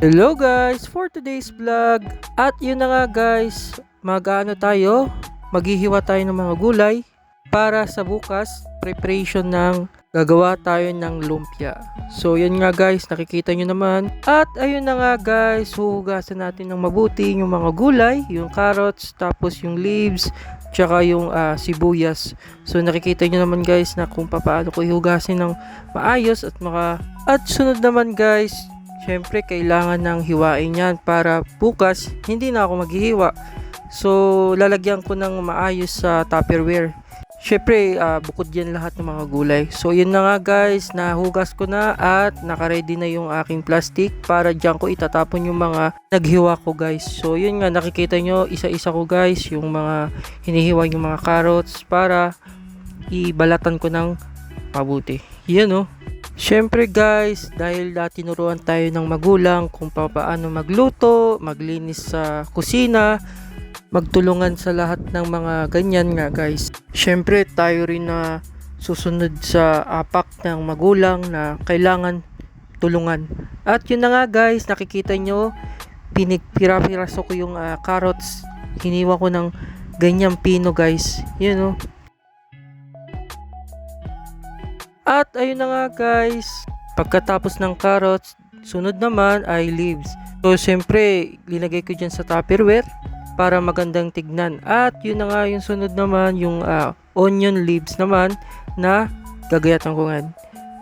Hello guys, for today's vlog. At yun na nga guys, maghihiwa tayo ng mga gulay para sa bukas preparation ng gagawa tayo ng lumpia. So yun nga guys, nakikita nyo naman. At ayun na nga guys, huhugasan natin ng mabuti yung mga gulay, yung carrots, tapos yung leaves, tsaka yung sibuyas. So nakikita nyo naman guys na kung paano ko ihugasin ng maayos at sunod naman guys, syempre kailangan ng hiwain yan para bukas hindi na ako maghihiwa. So lalagyan ko ng maayos sa Tupperware. Syempre bukod yan lahat ng mga gulay. So yun na nga guys, nahugas ko na at nakaready na yung aking plastic para dyan ko itatapon yung mga naghiwa ko guys. So yun nga, nakikita nyo isa-isa ko guys yung mga hinihiwa yung mga carrots para ibalatan ko ng mabuti. Yan oh. Syempre guys, dahil tinuruan tayo ng magulang kung paano magluto, maglinis sa kusina, magtulungan sa lahat ng mga ganyan nga guys. Syempre tayo rin na susunod sa apak ng magulang na kailangan tulungan. At yun na nga guys, nakikita nyo, pinipira-piraso ko yung carrots, hiniwa ko ng ganyang pino guys. Yun oh. At ayun na nga guys, pagkatapos ng carrots, sunod naman ay leaves. So syempre, linagay ko dyan sa Tupperware para magandang tignan. At yun na nga yung sunod naman, yung onion leaves naman na gagayatan ko nga.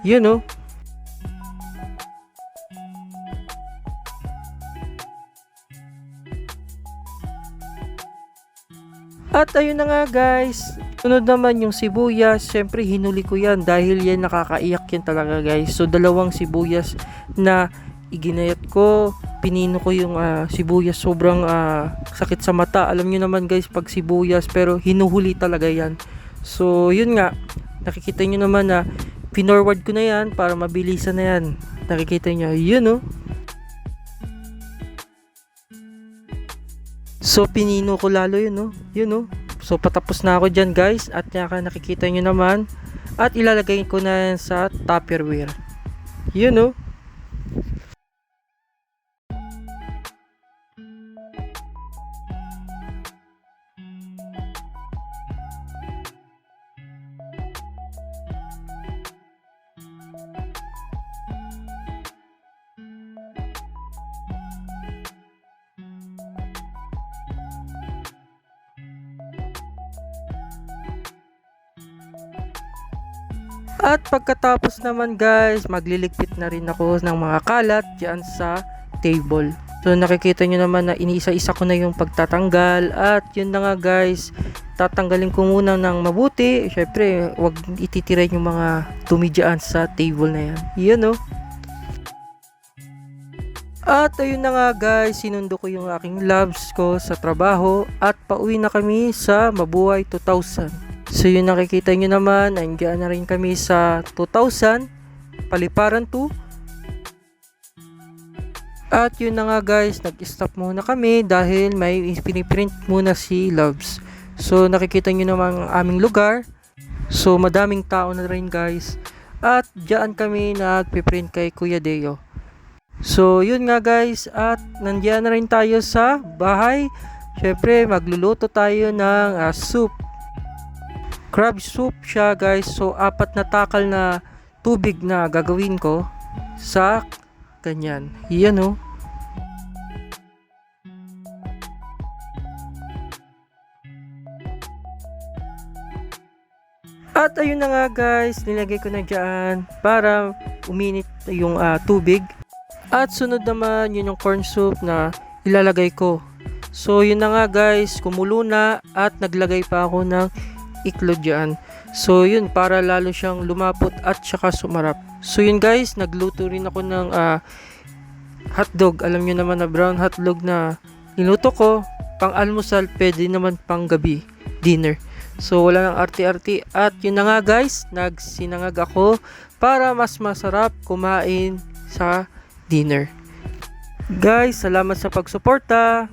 Yun oh. At ayun na nga guys, sunod naman yung sibuyas. Syempre hinuli ko yan dahil yan nakakaiyak yan talaga guys. So dalawang sibuyas na iginayat ko, pinino ko yung sibuyas. Sobrang sakit sa mata. Alam nyo naman guys pag sibuyas, pero hinuhuli talaga yan. So yun nga, nakikita nyo naman na pinorward ko na yan para mabilisan na yan. Nakikita nyo, yun oh. So pinino ko lalo yun oh. Yun oh. So patapos na ako dyan guys. At nakikita nyo naman. At ilalagay ko na yan sa Tupperware. Yun oh. At pagkatapos naman guys, magliligpit na rin ako ng mga kalat dyan sa table. So nakikita nyo naman na iniisa-isa ko na yung pagtatanggal. At yun na nga guys, tatanggalin ko muna ng mabuti. Syempre, wag ititirin yung mga dumi dyan sa table na yan. Yun oh. At ayun na nga guys, sinundo ko yung aking labs ko sa trabaho at pauwi na kami sa Mabuhay 2000. So yun, nakikita nyo naman, nandiyan na rin kami sa 2000, Paliparan 2. At yun na nga guys, nag-stop muna kami dahil may piniprint muna si Loves. So nakikita nyo naman ang aming lugar. So madaming tao na rin guys. At diyan kami nagpiprint kay Kuya Deo. So yun nga guys, at nandiyan na rin tayo sa bahay. Syempre magluluto tayo ng soup. Crab soup siya guys. So 4 na takal na tubig na gagawin ko sa ganyan. Yan oh. At ayun na nga guys, nilagay ko na dyan para uminit yung tubig. At sunod naman yun yung corn soup na ilalagay ko. So yun na nga guys, kumulo na at naglagay pa ako ng iklog dyan. So yun, para lalo siyang lumapot at saka sumarap. So yun guys, nagluto rin ako ng hotdog. Alam nyo naman na brown hotdog na niluto ko. Pang almusal, pwede naman pang gabi, dinner. So wala nang arti-arti. At yun na nga guys, nagsinangag ako para mas masarap kumain sa dinner. Guys, salamat sa pagsuporta.